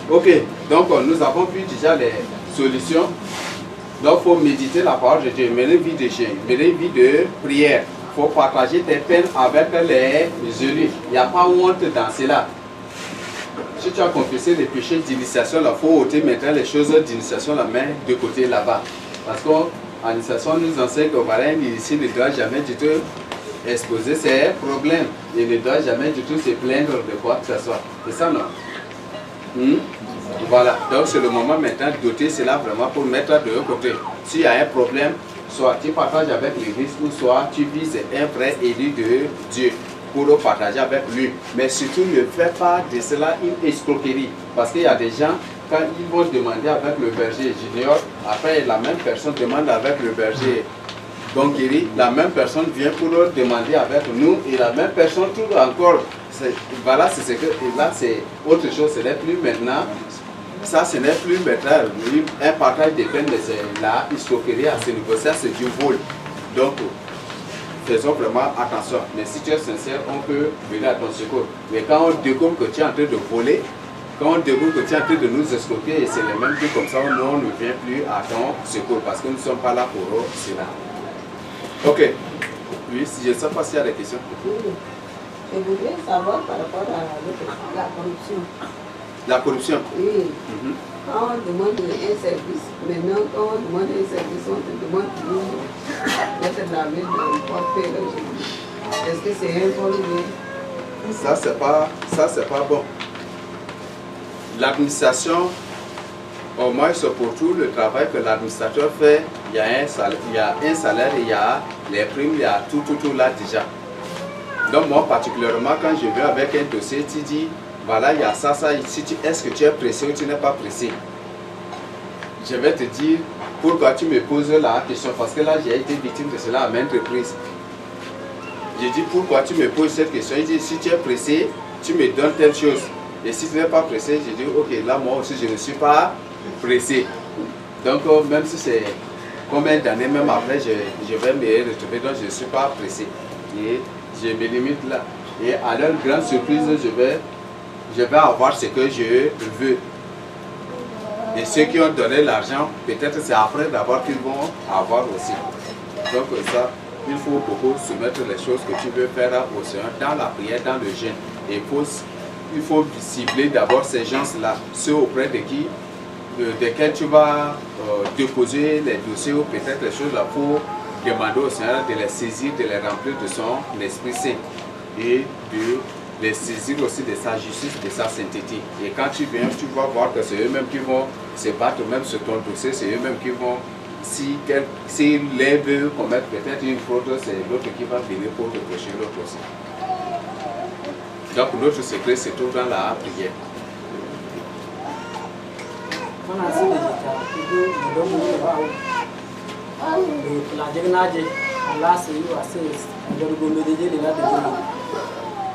Ok, donc nous avons vu déjà les solutions. Donc il faut méditer la parole de Dieu, mener une vie de jeûne, mener une vie de prière. Il faut partager tes peines avec les élus. Il n'y a pas honte dans cela. Si tu as confessé les péchés d'initiation, il faut ôter maintenant les choses d'initiation, la main de côté là-bas. Parce qu'en initiation, nous enseigne que voilà, un initié ne doit jamais du tout exposer ses problèmes. Il ne doit jamais du tout se plaindre de quoi que ce soit. C'est ça, non? Voilà, donc c'est le moment maintenant d'ôter cela vraiment pour mettre de côté. S'il y a un problème, soit tu partages avec l'église ou soit tu vises un vrai élu de Dieu pour le partager avec lui. Mais surtout ne fais pas de cela une escroquerie. Parce qu'il y a des gens, quand ils vont demander avec le berger junior, après la même personne demande avec le berger Bonguiri, la même personne vient pour le demander avec nous et la même personne toujours encore. Voilà, c'est ce que là c'est autre chose, ce n'est plus maintenant. Ça, ce n'est plus maintenant un partage des peines, mais c'est la escroquerie à ce niveau, ça c'est du vol. Donc, faisons vraiment attention. Mais si tu es sincère, on peut venir à ton secours. Mais quand on découvre que tu es en train de voler, quand on découvre que tu es en train de nous escroquer, et c'est les mêmes trucs comme ça, nous on ne vient plus à ton secours parce que nous ne sommes pas là pour cela. Ok. Oui, je ne sais pas s'il y a des questions. Oui. Je voudrais savoir par rapport à la corruption. La corruption? Oui. Quand on demande un service, maintenant quand on demande un service, on te demande de mettre la main dans le portefeuille. Est-ce que c'est un bon lien? Ça, c'est pas bon. L'administration, au moins c'est pour tout le travail que l'administrateur fait, il y a un salaire, il y a les primes, il y a tout là déjà. Donc moi particulièrement, quand je viens avec un dossier, tu dis, voilà, il y a ça, est-ce que tu es pressé ou tu n'es pas pressé? Je vais te dire pourquoi tu me poses la question, parce que là j'ai été victime de cela à maintes reprises. Je dis pourquoi tu me poses cette question, il dit si tu es pressé, tu me donnes telle chose. Et si tu n'es pas pressé, je dis ok, là moi aussi je ne suis pas pressé. Donc même si c'est combien d'années, même après je vais me retrouver, donc je ne suis pas pressé. Et je me limite là. Et à leur grande surprise, je vais avoir ce que je veux. Et ceux qui ont donné l'argent, peut-être c'est après d'abord qu'ils vont avoir aussi. Donc ça, il faut beaucoup soumettre les choses que tu veux faire au Seigneur dans la prière, dans le jeûne. Et il faut cibler d'abord ces gens-là, ceux auprès de qui, desquels tu vas déposer les dossiers ou peut-être les choses là pour demander au Seigneur de les saisir, de les remplir de son Esprit Saint et de les saisir aussi de sa justice, de sa sainteté. Et quand tu viens, tu vas voir que c'est eux-mêmes qui vont se battre même sur ton dossier, c'est eux-mêmes qui vont, si l'un veut commettre peut-être une fraude, c'est l'autre qui va venir pour reprocher l'autre aussi. Donc notre secret se trouve dans la prière.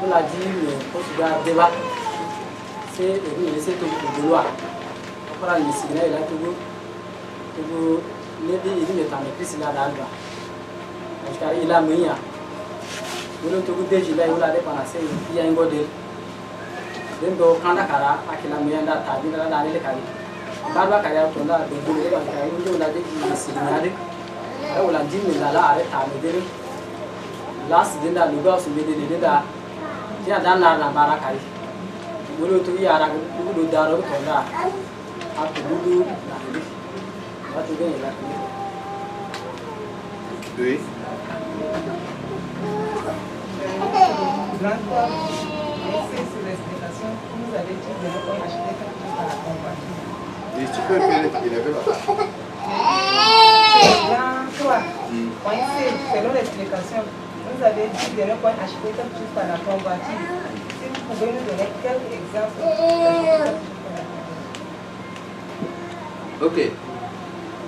La dit mais quand tu débat c'est laisser tout le boulot après le signal là tout les deux ils mettent en écrit là d'alba parce qu'il a mis nous le tout déjà là il a dépensé il y a un godel donc quand la cara à qui la mis là t'as dit là dans les carrés barba carré tout là donc le là il a dit le signal là on a dit mais là arrête à me dire là c'est dans le gars se met des là dia dan na barakari wolo to yara do daro to da atu budu na ndi watu gani la oui Merci sur l'explication. Vous avez dit de ne pas acheter quelque chose à la compagnie. Et tu peux faire il avait là. C'est toi. Selon l'explication, vous avez dit de ne pas acheter quelque chose par la convoitise. Si vous pouvez nous donner quelques exemples. Ok.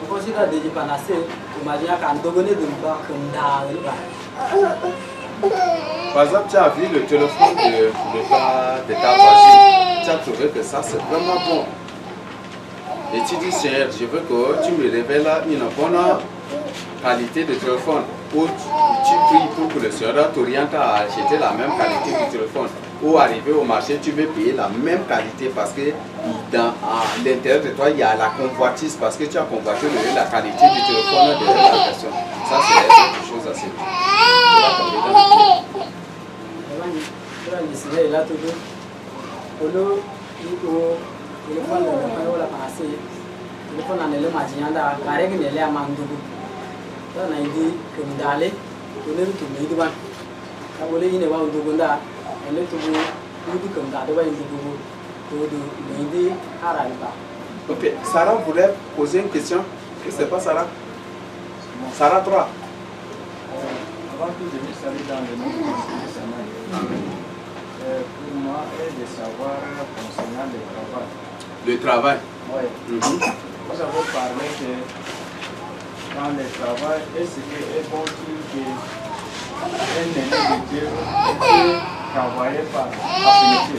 Vous considérez déjà panacé, vous m'avez dit qu'un dogoné de l'Uba comme d'Alba. Par exemple, tu as vu le téléphone de ta voisine. Tu as trouvé que ça c'est vraiment bon. Et tu dis, Seigneur, je veux que tu me révèles une bonne qualité de téléphone. Ou tu pries pour que le Seigneur t'oriente à acheter la même qualité de téléphone. ou arriver au marché, tu veux payer la même qualité parce que à l'intérieur de toi, il y a la convoitise parce que tu as convoité la qualité du téléphone de la personne. Ça, c'est quelque chose assez bien. Ok, Sarah voulait poser une question. C'est pas Sarah? Sarah 3. Avant que je me salue dans le nom de Jésus, pour moi est de savoir concernant le travail. Le travail? Oui. Vous avez parlé que dans le travail, est-ce qu'il est bon-il qu'un ennemi de Dieu peut travailler par affinité?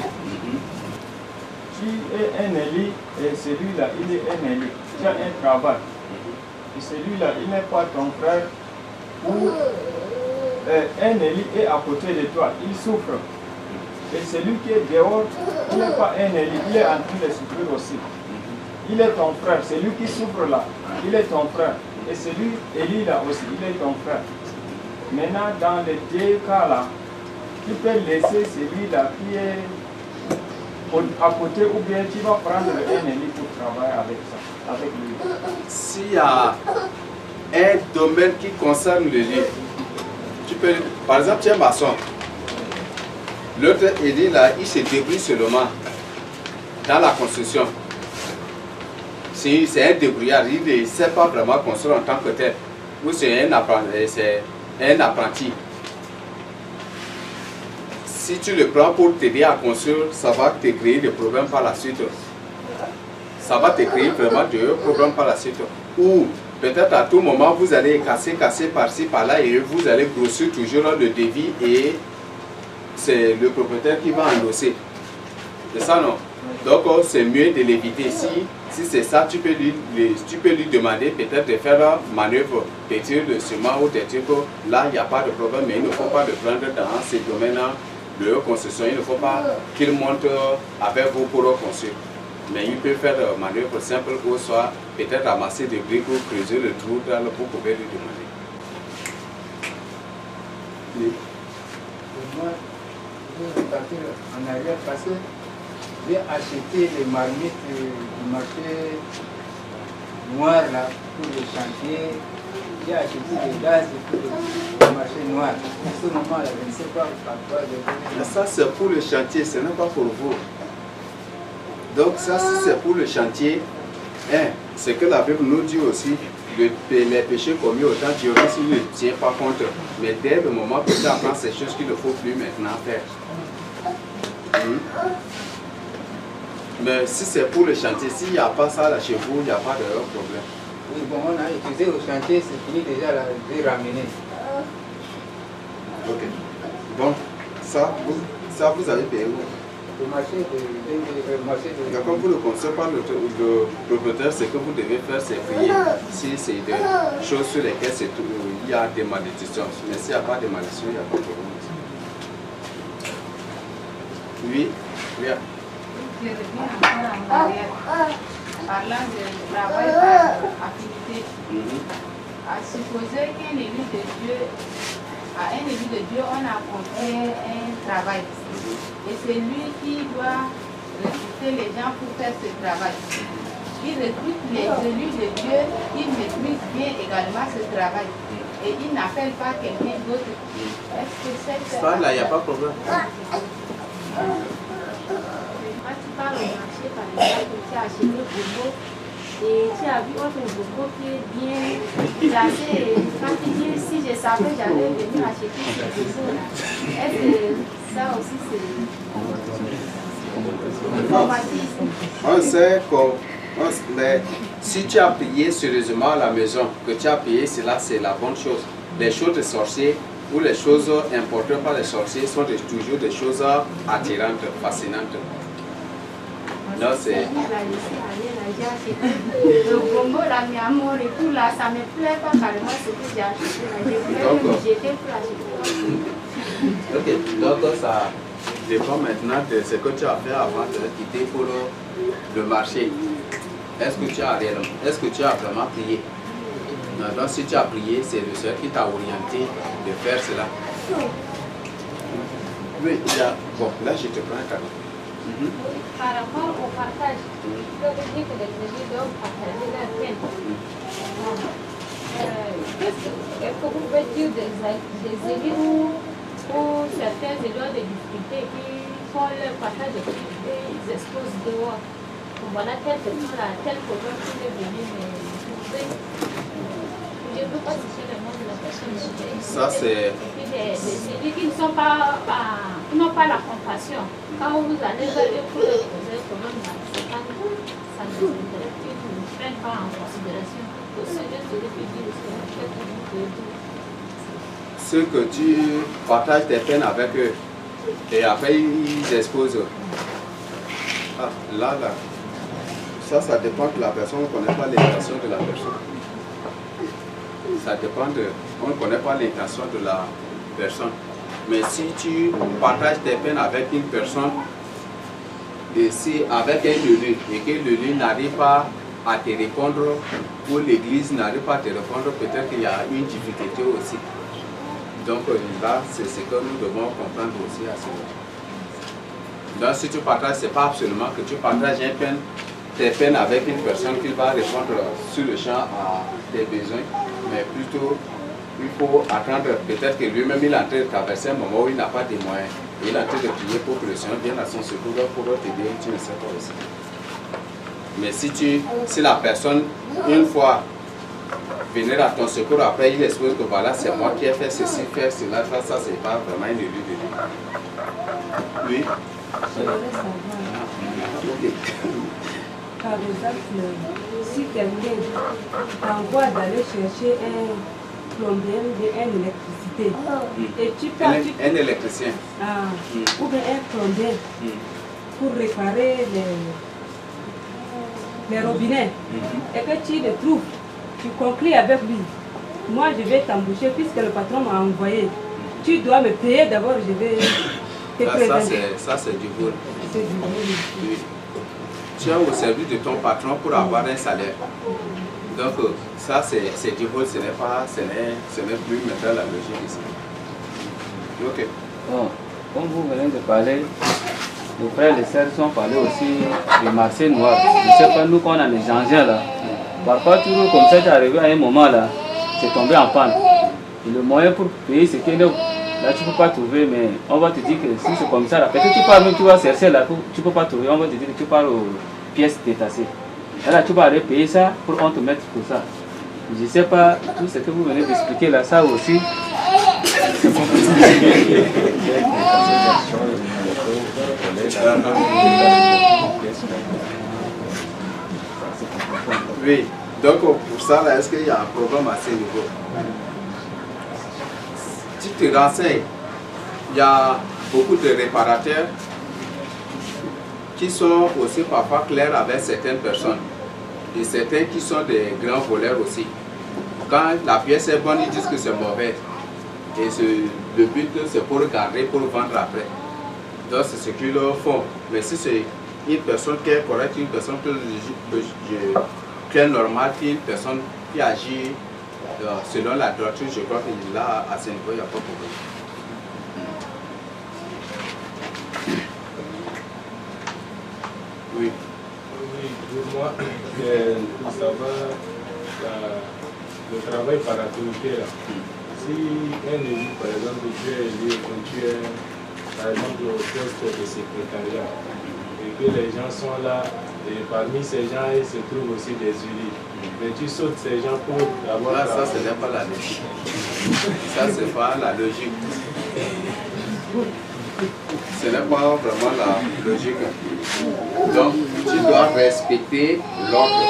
Tu es un élu et celui-là, il est un élu. Tu as un travail. Et celui-là, il n'est pas ton frère. Ou un élu est à côté de toi, il souffre. Et celui qui est dehors, il n'est pas un élu, il est en train de souffrir aussi. Il est ton frère. Celui qui souffre là, il est ton frère. Et celui, Élie là aussi, il est ton frère. Maintenant, dans les deux cas là, tu peux laisser celui-là qui est à côté ou bien tu vas prendre un ennemi pour travailler avec lui. S'il y a un domaine qui concerne le lit, tu peux, par exemple, tu es maçon. L'autre Élie là, il se débrouille seulement dans la construction. C'est un débrouillard, il ne sait pas vraiment construire en tant que tel. Ou c'est un apprenti. Si tu le prends pour t'aider à construire, ça va te créer des problèmes par la suite. Ça va te créer vraiment des problèmes par la suite. Ou peut-être à tout moment, vous allez casser par-ci, par-là et vous allez grossir toujours le devis et c'est le propriétaire qui va endosser. C'est ça, non? Donc, c'est mieux de l'éviter. Si c'est ça, tu peux lui demander peut-être de faire manœuvre, pétrir le ciment ou des trucs. Là, il n'y a pas de problème, mais il ne faut pas le prendre dans ces domaines-là de construction. Il ne faut pas qu'il monte avec vous pour construire. Mais il peut faire manœuvre simple ou soit peut-être ramasser des briques ou creuser le trou dans le vous pouvez lui demander. Oui. Moi, je vais partir en arrière parce que j'ai acheté les marmites du marché noir là pour le chantier. J'ai acheté des gaz pour le marché noir. À ce moment-là, je ne sais pas pourquoi. Ça, c'est pour le chantier, ce n'est pas pour vous. Donc, ça, si c'est pour le chantier, c'est que la Bible nous dit aussi les péchés commis au temps Dieu ne tient pas compte. Mais dès le moment que tu apprends ces choses qu'il ne faut plus maintenant faire. Mais si c'est pour le chantier, s'il n'y a pas ça là chez vous, il n'y a pas de problème. Oui, bon, on a utilisé au chantier, c'est fini déjà, là, j'ai ramené. Ok. Bon, ça vous avez payé où? Le marché de... Comme vous le conseillez par le propriétaire, ce que vous devez faire, c'est prier. Si c'est des choses sur lesquelles il y a des malédictions. Mais s'il n'y a pas de malédiction, il n'y a pas de problème. Oui, bien. Je reviens encore en arrière. Parlant de travail par affinité. À supposer qu'un élu de Dieu, à un élu de Dieu, on a confié un travail. Et c'est lui qui doit recruter les gens pour faire ce travail. Il recrute les élus de Dieu, il maîtrise bien également ce travail. Et il n'appelle pas quelqu'un d'autre. Est-ce que c'est ça, là, il n'y a pas de problème. Quand tu pars au marché, par exemple, tu as acheté le bobo et tu as vu autre bobo qui est bien placé. Quand tu dis, si je savais, j'allais venir acheter ce bobo-là. Est-ce que ça aussi, c'est informatique? On sait que si tu as payé sérieusement à la maison, que tu as payé cela, c'est la bonne chose. Les choses de sorciers ou les choses importantes par les sorciers sont toujours des choses attirantes, fascinantes. Non, c'est... Le bongo, la miamor et tout là, ça ne me plaît pas carrément ce que j'ai acheté. Je voulais me jeter pour acheter. Ok, donc ça... dépend maintenant de ce que tu as fait avant de quitter pour le marché. Est-ce que tu as vraiment prié? Donc si tu as prié, c'est le Seigneur qui t'a orienté de faire cela. Oui, bon, là je te prends un cadeau. Par rapport au partage, je veux dire que les religieux doivent partager leur peine. Est-ce que vous pouvez dire des élus ou certains élus ont des difficultés qui font leur partage de difficultés, ils exposent dehors? Voilà, telle personne a tel problème qui est venu, mais je ne peux pas citer le nom de la personne. Ça, c'est... Des élus qui n'ont pas la compassion. Quand vous allez vers eux pour leur poser le problème, ça ne nous intéresse pas, ils ne prennent pas en considération. Ce que tu partages tes peines avec eux et après ils exposent. Ah, là, ça dépend de la personne, on ne connaît pas l'intention de la personne. Ça dépend de... On ne connaît pas l'intention de la personne. Mais si tu partages tes peines avec une personne, et si avec un élu, et que l'élu n'arrive pas à te répondre, ou l'église n'arrive pas à te répondre, peut-être qu'il y a une difficulté aussi. Donc là, c'est ce que nous devons comprendre aussi à ce moment. Donc si tu partages, ce n'est pas absolument que tu partages tes peines avec une personne qui va répondre sur le champ à tes besoins, mais plutôt il faut attendre, peut-être que lui-même il est en train de traverser un moment où il n'a pas de moyens. Il est en train de prier pour que le Seigneur vienne à son secours pour t'aider, tu ne sais pas aussi. Mais si la personne, une fois venir à ton secours, après il expose que voilà, c'est moi qui ai fait ceci, faire cela, ça c'est pas vraiment une élu de lui. Oui. Par exemple, si quelqu'un t'envoie d'aller chercher un plombier ou une électricité, et tu pars... Un électricien. Ou bien un plombier pour réparer les robinets, et que tu le trouves, tu conclus avec lui. Moi, je vais t'embaucher puisque le patron m'a envoyé. Tu dois me payer d'abord, je vais te présenter. Ça, c'est du vol. C'est du vol. Oui. Tu es au service de ton patron pour avoir un salaire. Donc, ça, c'est du vol, ce n'est plus maintenant la logique ici. Ok. Bon, comme vous venez de parler, les frères et les sœurs sont parlé aussi du marché noir. Je ne sais pas, nous, quand on a les engins là, parfois, toujours comme ça, tu es arrivé à un moment là, c'est tombé en panne. Et le moyen pour payer, c'est que là, tu ne peux pas trouver, mais on va te dire que si c'est comme ça, là, peut-être tu pars, tu vas chercher là, tu ne peux pas trouver, on va te dire que tu pars aux pièces détachées. Et là, tu vas aller payer ça pour qu'on te mette pour ça. Je ne sais pas, tout ce que vous venez d'expliquer là, ça aussi, c'est compliqué. Oui, donc pour ça, est-ce qu'il y a un problème à ce niveau? Tu te renseignes, il y a beaucoup de réparateurs qui sont aussi parfois clairs avec certaines personnes et certains qui sont des grands voleurs aussi. Quand la pièce est bonne, ils disent que c'est mauvais. Et le but, c'est pour garder, pour vendre après. Donc c'est ce qu'ils font. Mais si c'est une personne qui est correcte, une personne qui est normale, une personne qui agit selon la doctrine, je crois que là, à ce niveau, il n'y a pas de problème. Oui. Oui, pour moi, pour savoir le travail par autorité là. Si un élu, par exemple, tu es élu, quand tu es, par exemple, au poste de secrétariat, et que les gens sont là, et parmi ces gens, il se trouvent aussi des élus. Mais tu sautes ces gens pour avoir... Là, ça, ce n'est pas la logique. Ça, c'est pas la logique. Ce n'est pas vraiment la logique. Donc, tu dois respecter l'ordre.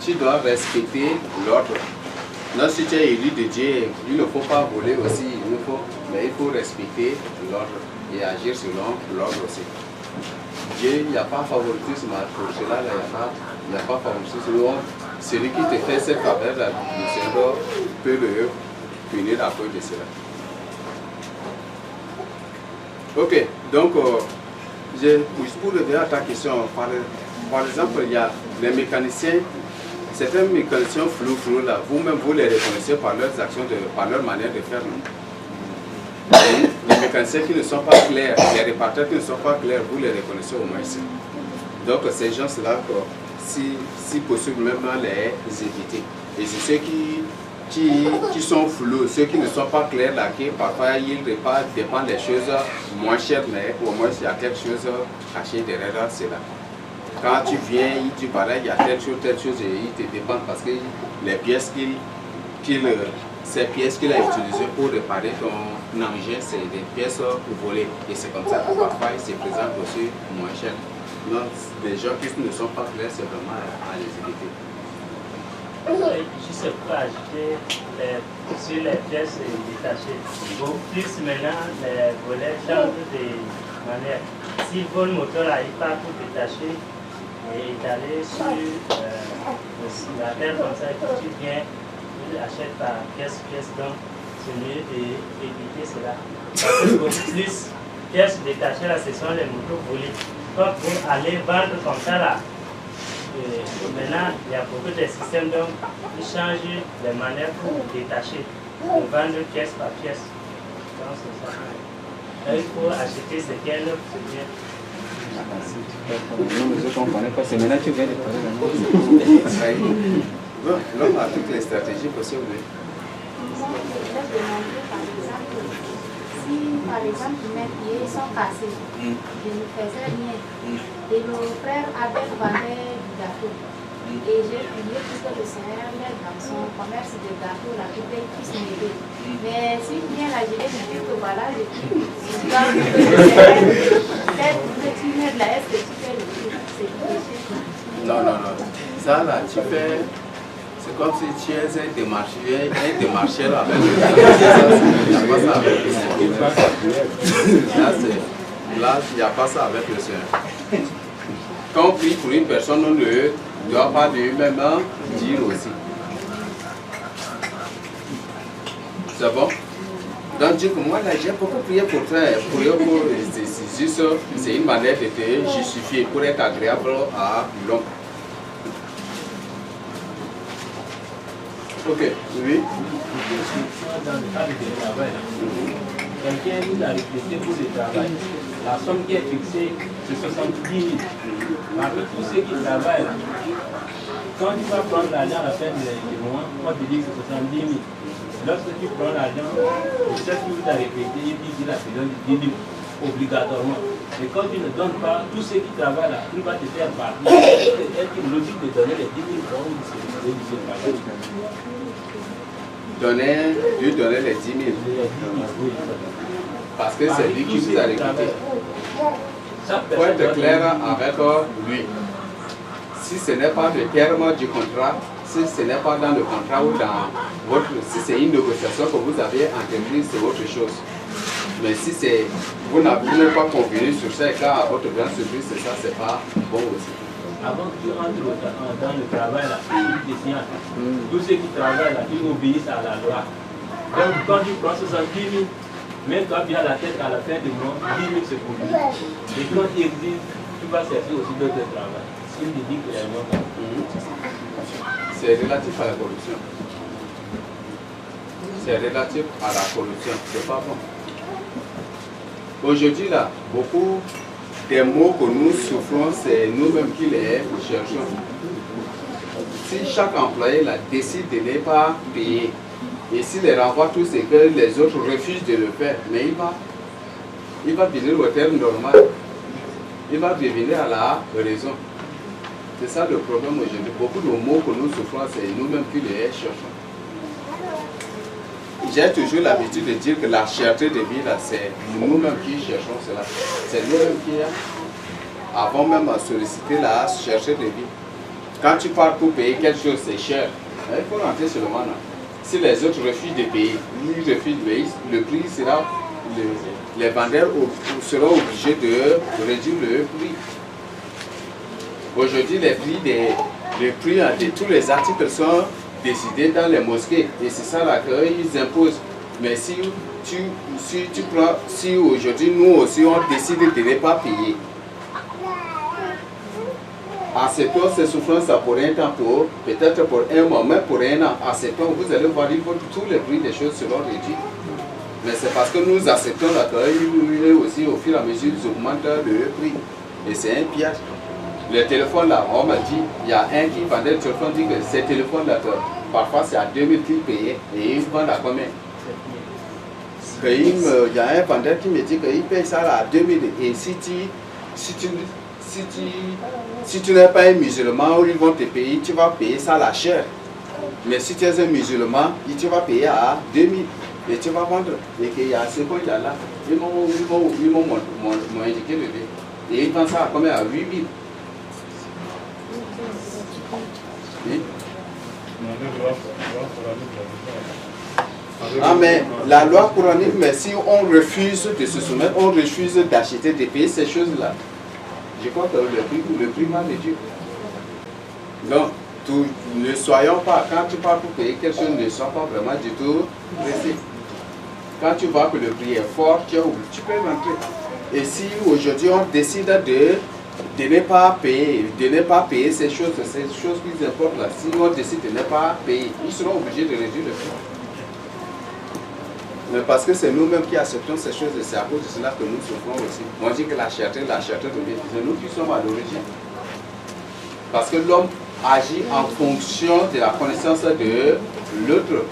Tu dois respecter l'ordre. Non, si tu es élu de Dieu, il ne faut pas voler aussi, mais il faut respecter l'ordre et agir selon l'ordre aussi. Dieu, il n'y a pas favoritisme pour cela, il n'y a pas favoritisme. Celui qui te fait cette faveur, le Seigneur peut le punir à cause de cela. Ok, donc, pour revenir à ta question, par exemple, il y a les mécaniciens, certains mécaniciens flou là, vous-même vous les reconnaissez par leurs actions, par leur manière de faire. Les mécaniciens qui ne sont pas clairs, les répartiteurs qui ne sont pas clairs, vous les reconnaissez au moins ici. Donc ces gens-là, si possible, même les éviter. Et c'est ceux qui sont flous, ceux qui ne sont pas clairs là, qui parfois ils dépendent des choses moins chères, mais au moins il y a quelque chose caché derrière cela. Quand tu viens, tu parles, il y a telle chose, et ils te dépendent parce que les pièces ces pièces qu'il a utilisées pour réparer ton engin, c'est des pièces volées. Et c'est comme ça que parfois ils se présentent aussi moins cher. Donc les gens qui ne sont pas clairs, c'est vraiment à les éviter. Je sais pas ajouter sur les pièces détachées. Bon, plus maintenant, les volets changent de manière. Si le moteur n'arrive pas pour détacher et d'aller sur la terre comme ça, que tu viens, tu achètes par pièce, donc c'est mieux d'éviter cela. Parce que beaucoup plus pièces détachées, là, ce sont les motos volées. Quand vous allez vendre comme ça, là, maintenant, il y a beaucoup de systèmes donc, qui changent les manières pour détacher, pour vendre pièce par pièce. Donc, c'est ça. Il faut acheter ce qui est neuf, c'est bien. Non, mais je ne comprenais pas. C'est maintenant que tu viens de parler. L'homme a toutes les stratégies possibles. Si par exemple mes pieds sont cassés, je ne faisais rien. Et le frère avait vendu du gâteau. Et j'ai prié pour que le Seigneur l'aide dans son commerce de gâteaux, là, pour qu'il puisse m'aider. Mais si vient là, je vais lui dire que voilà, je dois tu m'aides là, est-ce que tu fais le truc? C'est péché. Non. Ça là, tu fais. C'est comme si tu es un démarcheur avec le Seigneur. Il n'y a pas ça avec le Seigneur. Là, il n'y a pas ça avec le Seigneur. Quand on prie pour une personne, on ne doit pas lui-même dire aussi. C'est bon? Donc, dire que moi, là, j'ai beaucoup prié pour toi. C'est une manière de te justifier pour être agréable à l'homme. Ok, oui. Dans le cadre du travail, quelqu'un nous a reflété pour le travail. La somme qui est fixée, c'est 70 000. Parmi tous ceux qui travaillent, quand tu vas prendre l'argent à la fin du mois, on te dit que c'est 70 000. Lorsque tu prends l'argent, le chef qui vous a reflété, il dit qu'il a besoin de 10 000 obligatoirement. Mais quand tu ne donnes pas, tous ceux qui travaillent là, il va te faire partie. Est-ce une logique de donner les 10 000 francs ou de lui donner les 10 000. Parce que c'est lui qui vous a recruté. Il faut être clair avec lui. Si ce n'est pas le terme du contrat, si ce n'est pas dans le contrat ou dans votre... Si c'est une négociation que vous avez entreprise, c'est autre chose. Mais si vous n'êtes pas convenu sur ça, car à votre grande surprise, c'est ça, c'est pas bon aussi. Avant que tu entres dans le travail, là, il te signale. Tous ceux qui travaillent là, ils obéissent à la loi. Donc quand tu prends 70 000, mets-toi bien la tête à la fin du mois, 10 000 c'est pour lui. Et quand il existe, tu vas chercher aussi d'autres travail. S'il te dit qu'il y a un autre. C'est relatif à la corruption. C'est relatif à la corruption. C'est pas bon. Aujourd'hui, là, beaucoup des mots que nous souffrons, c'est nous-mêmes qui les cherchons. Si chaque employé là, décide de ne pas payer, et s'il les renvoie tous et que les autres refusent de le faire, mais il va venir au terme normal. Il va revenir à la raison. C'est ça le problème aujourd'hui. Beaucoup de mots que nous souffrons, c'est nous-mêmes qui les cherchons. J'ai toujours l'habitude de dire que la cherté de vie, c'est nous-mêmes qui cherchons cela. C'est nous-mêmes qui, avons même sollicité la cherté de vie. Quand tu pars pour payer quelque chose, c'est cher. Il faut rentrer seulement là. Si les autres refusent de payer, ils refusent de payer, le prix sera... Les vendeurs seront obligés de réduire le prix. Aujourd'hui, les prix de tous les articles sont décidés dans les mosquées. Et c'est ça là qu'ils imposent. Mais si aujourd'hui nous aussi on décide de ne pas payer, acceptons ces souffrances pour un temps, peut-être pour un mois, même pour un an, acceptons, vous allez voir, tous les prix des choses seront réduits. Mais c'est parce que nous acceptons la taille aussi au fur et à mesure ils augmentent le prix. Et c'est un piège. Le téléphone là, on m'a dit, il y a un qui vendait le téléphone, dit que ces téléphones là, parfois c'est à 2000 qu'il payait et ils vendent à combien? Il y a un vendeur qui me dit qu'il paye ça là à 2000 et si tu n'es pas un musulman, ils vont te payer, tu vas payer ça la cher. Mais si tu es un musulman, tu vas payer à 2000 et tu vas vendre. Et qu'il y a ce qu'il y a là, ils m'ont indiqué le prix. Et ils vendent ça à combien? À 8000. Oui. Ah mais la loi coranique, mais si on refuse de se soumettre, on refuse d'acheter, de payer ces choses-là, je crois que le prix va réduire. Donc, ne soyons pas, quand tu pars pour payer quelque chose, ne sois pas vraiment du tout pressé. Quand tu vois que le prix est fort, tu peux rentrer. Et si aujourd'hui on décide de ne pas payer ces choses qui importent là, si on décide de ne pas payer, ils seront obligés de réduire le prix. Mais parce que c'est nous-mêmes qui acceptons ces choses et c'est à cause de cela que nous souffrons aussi. On dit que la cherté devient, c'est nous qui sommes à l'origine. Parce que l'homme agit en fonction de la connaissance de l'autre.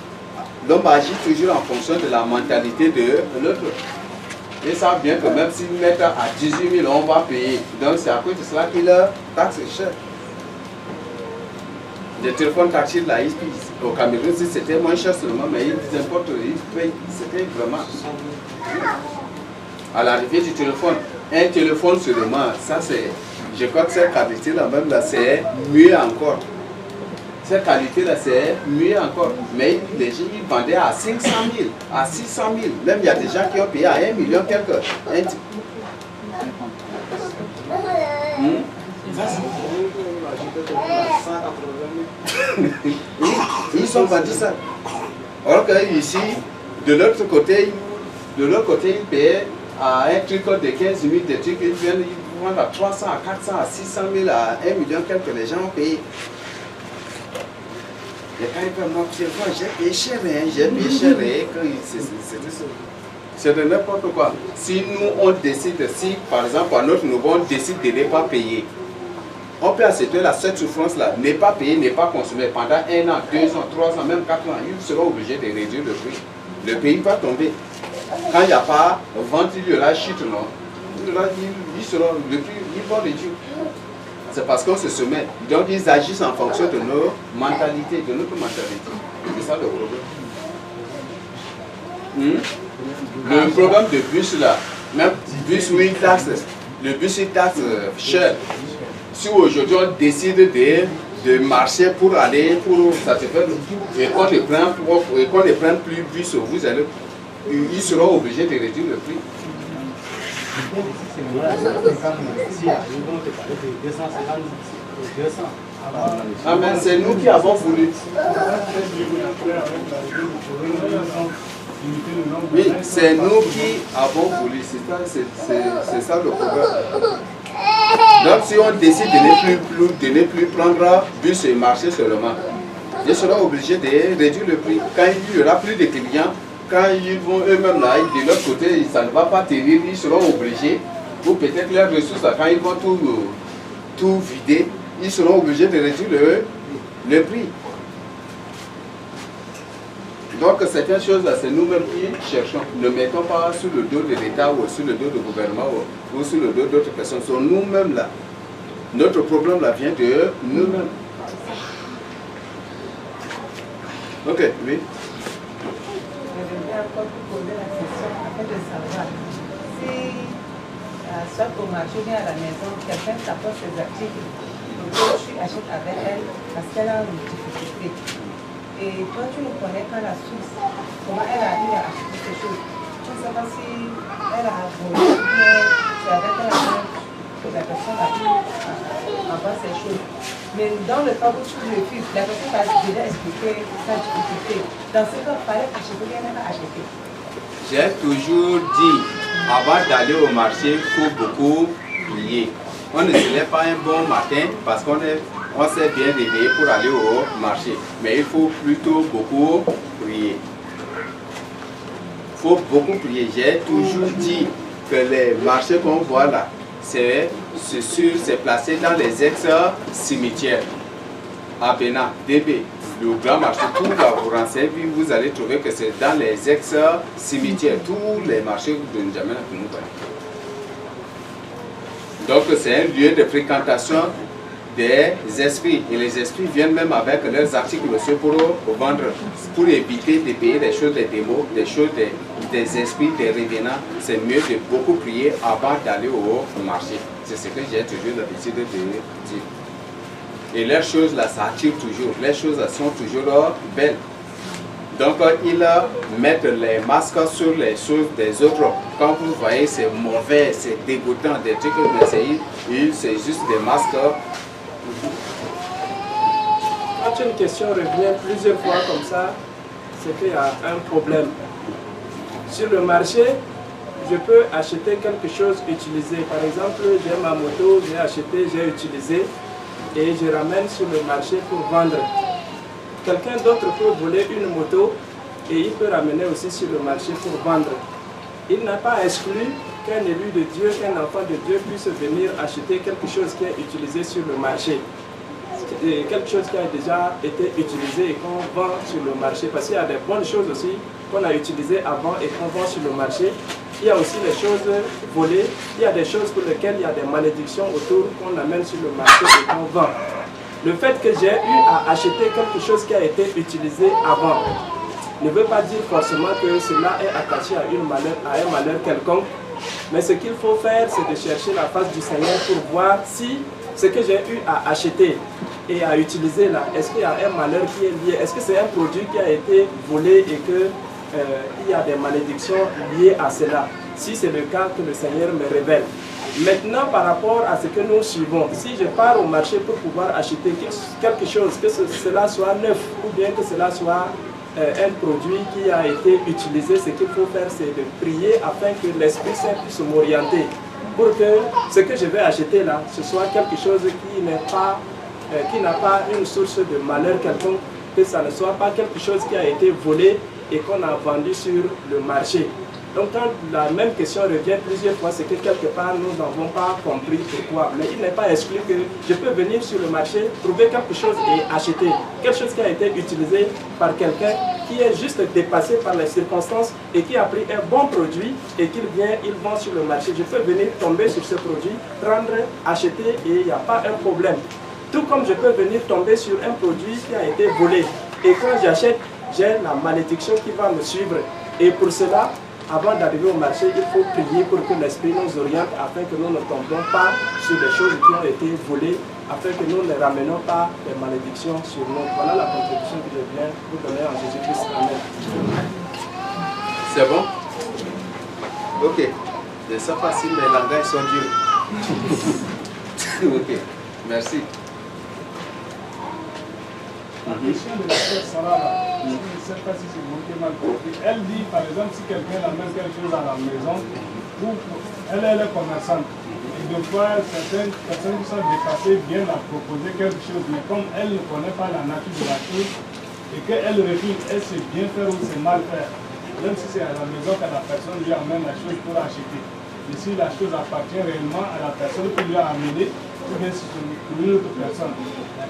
L'homme agit toujours en fonction de la mentalité de l'autre. Ils savent bien que même s'ils mettent à 18 000, on va payer. Donc c'est à cause de cela que leur taxe est chère. Les téléphones tactiles là, au Cameroun, c'était moins cher seulement, mais ils importent, ils payent, c'était vraiment. À l'arrivée du téléphone, un téléphone seulement, ça c'est, je crois que cette qualité là même là, c'est mieux encore. Cette qualité là, c'est mieux encore. Mais les gens, ils vendaient à 500 000, à 600 000. Même il y a des gens qui ont payé à 1 million quelque. Ils sont vendus ça. Alors que ici, de l'autre côté, ils payaient à un truc de 15 000, des trucs, ils vendent à 300, à 400, à 600 000, à 1 million quelques, les gens ont payé. Et quand ils peuvent moi, j'ai payé cher, c'est de n'importe quoi. Si nous, on décide, si par exemple, à notre niveau, on décide de ne pas payer, on peut accepter cette souffrance-là, ne pas payer, ne pas consommer pendant 1 an, 2 ans, 3 ans, même 4 ans, ils seront obligés de réduire le prix. Le prix va tomber. Quand il n'y a pas vente, il y aura chute, non? Le prix, ils vont réduire. C'est parce qu'on se soumet. Donc ils agissent en fonction de nos mentalités, de notre mentalité. C'est ça le problème. Le problème de bus là, même bus où ils taxent, le bus il taxe cher. Si aujourd'hui on décide de marcher pour aller, pour satisfaire, et qu'on ne prenne plus bus, ils seront obligés de réduire le prix. Ah mais c'est nous qui avons voulu. Oui, c'est nous qui avons voulu. C'est ça le problème. Donc si on décide de ne plus prendre bus et marcher seulement, ils seront obligés de réduire le prix. Quand il n'y aura plus de clients, quand ils vont eux-mêmes là, de l'autre côté, ça ne va pas tenir, ils seront obligés, ou peut-être leurs ressources, quand ils vont tout vider, ils seront obligés de réduire le prix. Donc certaines choses là, c'est nous-mêmes qui cherchons. Ne mettons pas sur le dos de l'État ou sur le dos du gouvernement ou sur le dos d'autres personnes. C'est nous-mêmes là. Notre problème là vient de nous-mêmes. Ok, oui. Soit au marché ou bien à la maison, quelqu'un t'apporte ses articles, donc tu achètes avec elle parce qu'elle a une difficulté. Et toi, tu ne connais pas la source, comment elle a eu à acheter ces choses. Tu ne sais pas si elle a volé ou bien c'est avec elle que la personne a pu avoir ces choses. Mais dans le cas où tu refuses, la personne t'a déjà expliqué sa difficulté. Dans ce cas, il fallait acheter, bien acheter. J'ai toujours dit, avant d'aller au marché, il faut beaucoup prier. On ne se lève pas un bon matin parce qu'on s'est bien réveillé pour aller au marché. Mais il faut plutôt beaucoup prier. Il faut beaucoup prier. J'ai toujours dit que les marchés qu'on voit là, c'est placé dans les ex-cimetières. À Bénin, DB, le grand marché, tout va vous renseigner, vous allez trouver que c'est dans les ex-cimetières, tous les marchés de N'Djamena que nous voyons. Donc c'est un lieu de fréquentation des esprits. Et les esprits viennent même avec leurs articles pour vendre, pour éviter de payer des choses des démons, des choses des esprits, des revenants. C'est mieux de beaucoup prier avant d'aller au marché. C'est ce que j'ai toujours l'habitude de dire. Et les choses là, ça attire toujours. Les choses là sont toujours belles. Donc, ils mettent les masques sur les choses des autres. Quand vous voyez, c'est mauvais, c'est dégoûtant, des trucs, mais c'est juste des masques. Quand une question revient plusieurs fois comme ça, c'est qu'il y a un problème. Sur le marché, je peux acheter quelque chose utilisé. Par exemple, j'ai ma moto, j'ai acheté, j'ai utilisé et je ramène sur le marché pour vendre. Quelqu'un d'autre peut voler une moto et il peut ramener aussi sur le marché pour vendre. Il n'a pas exclu qu'un élu de Dieu, qu'un enfant de Dieu puisse venir acheter quelque chose qui est utilisé sur le marché. Quelque chose qui a déjà été utilisé et qu'on vend sur le marché. Parce qu'il y a des bonnes choses aussi qu'on a utilisées avant et qu'on vend sur le marché. Il y a aussi les choses volées. Il y a des choses pour lesquelles il y a des malédictions autour qu'on amène sur le marché et qu'on vend. Le fait que j'ai eu à acheter quelque chose qui a été utilisé avant ne veut pas dire forcément que cela est attaché à un malheur quelconque. Mais ce qu'il faut faire, c'est de chercher la face du Seigneur pour voir si ce que j'ai eu à acheter et à utiliser là, est-ce qu'il y a un malheur qui est lié? Est-ce que c'est un produit qui a été volé et qu'il y a des malédictions liées à cela? Si c'est le cas, que le Seigneur me révèle. Maintenant, par rapport à ce que nous suivons, si je pars au marché pour pouvoir acheter quelque chose, que cela soit neuf ou bien que cela soit un produit qui a été utilisé, ce qu'il faut faire, c'est de prier afin que l'Esprit Saint puisse m'orienter pour que ce que je vais acheter là, ce soit quelque chose qui n'a pas une source de malheur quelconque, que ça ne soit pas quelque chose qui a été volé et qu'on a vendu sur le marché. Donc quand la même question revient plusieurs fois, c'est que quelque part nous n'avons pas compris pourquoi. Mais il n'est pas exclu que je peux venir sur le marché, trouver quelque chose et acheter. Quelque chose qui a été utilisé par quelqu'un qui est juste dépassé par les circonstances et qui a pris un bon produit et qu'il vient, il vend sur le marché. Je peux venir tomber sur ce produit, prendre, acheter et il n'y a pas un problème. Tout comme je peux venir tomber sur un produit qui a été volé. Et quand j'achète, j'ai la malédiction qui va me suivre. Et pour cela, avant d'arriver au marché, il faut prier pour que l'Esprit nous oriente afin que nous ne tombions pas sur des choses qui ont été volées, afin que nous ne ramenions pas des malédictions sur nous. Voilà la contribution que je viens vous donner en Jésus-Christ. Amen. C'est bon? Ok. Je ne sais pas si mes langages sont durs. Ok. Merci. La question de la sœur Sarah, je ne sais pas si c'est bon qui est mal compris. Elle dit, par exemple, si quelqu'un amène quelque chose à la maison, elle est commerçante. Et des fois, certaines personnes qui sont dépassées viennent à proposer quelque chose, mais comme elle ne connaît pas la nature de la chose, et qu'elle refuse, est-ce que c'est bien faire ou c'est mal faire? Même si c'est à la maison que la personne lui amène la chose pour acheter. Et si la chose appartient réellement à la personne qui lui a amené, ou bien si c'est pour une autre personne.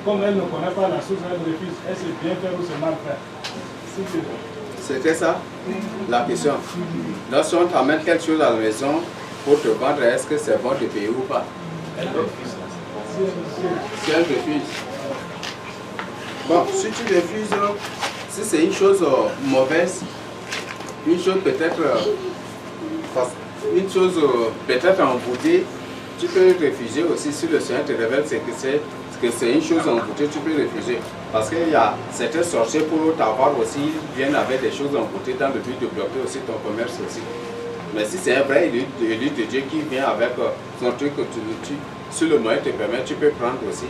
Comme elle ne connaît pas la chose, elle refuse. Est-ce que c'est bien faire ou c'est mal faire? C'était ça la question. Lorsqu'on t'amène quelque chose à la maison pour te vendre, est-ce que c'est bon de payer ou pas? Elle refuse. Si elle refuse. Bon, si tu refuses, si c'est une chose mauvaise, une chose peut-être envoûtée, tu peux refuser aussi. Si le Seigneur te révèle que c'est une chose envoûtée, tu peux refuser. Parce qu'il y a certains sorciers pour t'avoir aussi, viennent avec des choses envoûtées dans le but de bloquer aussi ton commerce aussi. Mais si c'est un vrai élu de Dieu qui vient avec son truc que si le moyen te permet, tu peux prendre aussi.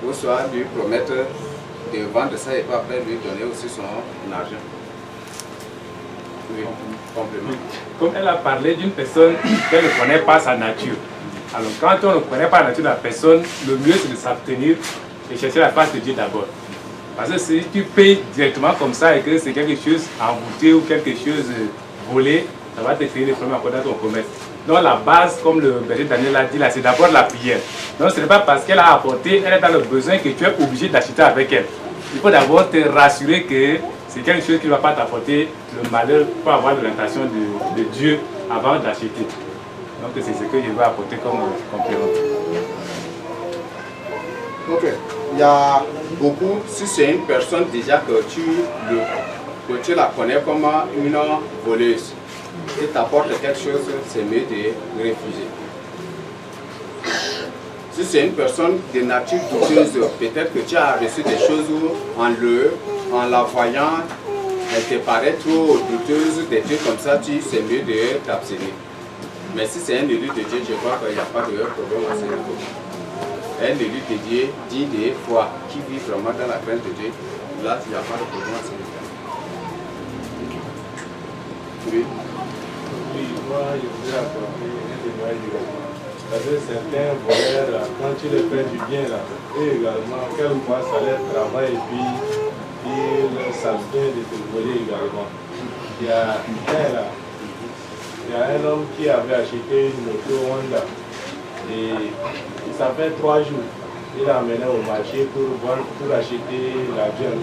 Ou soit lui promettre de vendre ça et puis après lui donner aussi son argent. Oui, complément. Comme elle a parlé d'une personne qu'elle ne connaît pas sa nature. Alors quand on ne connaît pas la nature de la personne, le mieux c'est de s'abstenir et chercher la face de Dieu d'abord. Parce que si tu payes directement comme ça et que c'est quelque chose embouté ou quelque chose volé, ça va te créer des problèmes encore dans ton commerce. Donc la base, comme le berger Daniel l'a dit là, c'est d'abord la prière. Donc ce n'est pas parce qu'elle a apporté, elle est dans le besoin que tu es obligé d'acheter avec elle. Il faut d'abord te rassurer que c'est quelque chose qui ne va pas t'apporter le malheur pour avoir de l'intention de Dieu avant d'acheter. Donc c'est ce que je vais apporter comme complément. Ok. Il y a beaucoup, si c'est une personne déjà que tu la connais comme une voleuse et t'apporte quelque chose, c'est mieux de refuser. Si c'est une personne de nature douteuse, peut-être que tu as reçu des choses où en la voyant, elle te paraît trop douteuse, des trucs comme ça, c'est mieux de t'abstenir. Mais si c'est un élu de Dieu, je crois qu'il n'y a pas de problème à ce niveau. Un élu de Dieu, dit de foi, qui vit vraiment dans la crainte de Dieu, là, il n'y a pas de problème à ce niveau. Oui. Oui, moi, je voudrais apporter un témoignage. Parce que certains voleurs, là, quand tu les fais du bien, là, et également, quelquefois, ça leur travaille et puis ça vient de te voler également. Il y a un homme qui avait acheté une moto Honda et ça fait 3 jours. Il a amené au marché pour acheter la viande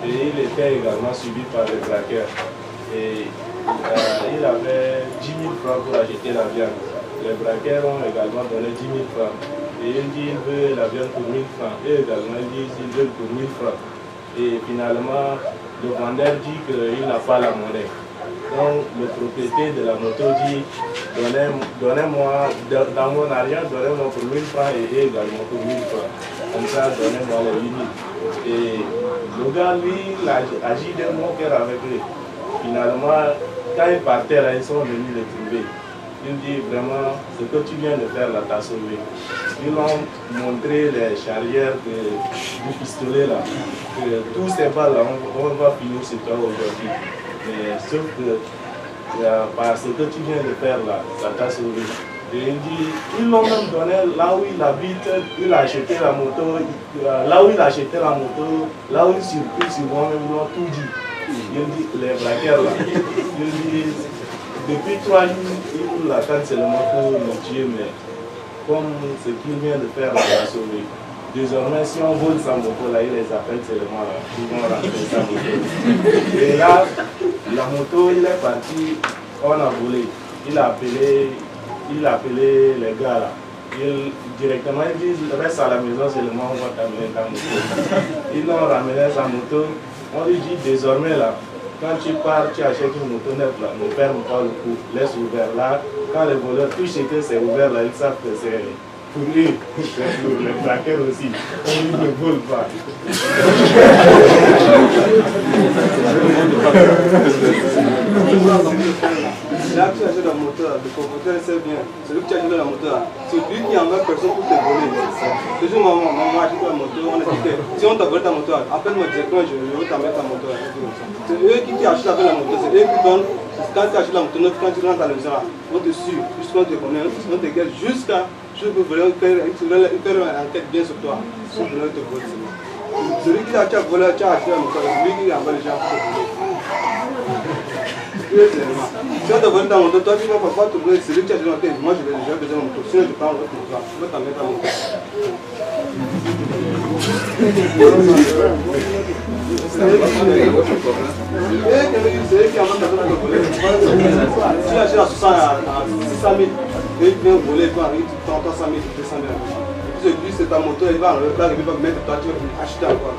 et il était également suivi par les braqueurs. Et il avait 10 000 francs pour acheter la viande. Les braqueurs ont également donné 10 000 francs. Et il dit qu'il veut la viande pour 1 000 francs. Et également il dit qu'il veut pour 1 000 francs. Et finalement, le vendeur dit qu'il n'a pas la monnaie. Donc le propriétaire de la moto dit donnez-moi dans mon arrière, donnez-moi pour 1 000 francs et également pour 1 000 francs. Comme ça, donnez-moi les 8 000. Et le gars, lui, il a agi d'un bon cœur avec lui. Finalement, quand il partait là, ils sont venus le trouver. Il dit vraiment, ce que tu viens de faire là, t'as sauvé. Ils ont montré les charrières du pistolet là. Que tous ces balles là, on va finir sur toi aujourd'hui. Sauf que par ce que tu viens de faire là, ça t'a sauvé. Et il dit, ils l'ont même donné là où il habite, il a acheté la moto, là où il a acheté la moto, là où il circule souvent, même ils l'ont tout dit. Il dit, les braqueurs là, il dit, depuis 3 jours, il l'attend seulement pour le tuer, mais comme ce qu'il vient de faire, il l'a sauvé. Désormais, si on vole sa moto, là, il les appelle seulement là, ils vont rentrer sa moto. Et là, la moto, il est parti, on a volé. Il a appelé les gars là. Directement, ils disent, reste à la maison seulement, on va t'amener ta moto. Ils l'ont ramené sa moto. On lui dit désormais là, quand tu pars, tu achètes une moto neuve là, ne ferme pas le coup, laisse ouvert là. Quand les voleurs touchent et que c'est ouvert là, ils savent que c'est pour eux, c'est pour les braqueurs aussi. On ne vole pas. Là, tu achètes la moto, le propriétaire sait bien. Celui que tu achètes la moto, c'est lui qui envoie personne pour te voler. Toujours maman achète la moto, on a dit si on t'a volé ta moto, appelle-moi directement, je veux t'en mettre ta moto. C'est eux qui achètent avec la moto, c'est eux qui donnent. Quand tu achètes la moto, quand tu rentres à la maison, on te suit, jusqu'à on te connaît, on te guette jusqu'à ce que vous voulez faire une enquête bien sur toi. Si vous voulez te voler. Celui qui a volé, tu as acheté la moto, c'est lui qui envoie les gens pour te voler. Si on te vole ta moto, toi tu vas pas te voler, c'est lui qui a acheté la moto. Moi j'ai besoin de la moto, sinon je prends l'autre moto, je vais t'en mettre ta moto. C'est eux qui envoient ta moto pour voler. Si tu achètes à 600 000, et tu viens voler, tu prends 100 000, 200 000. Et puis c'est ta moto, il va enlever, il va mettre toi, tu vas acheter encore.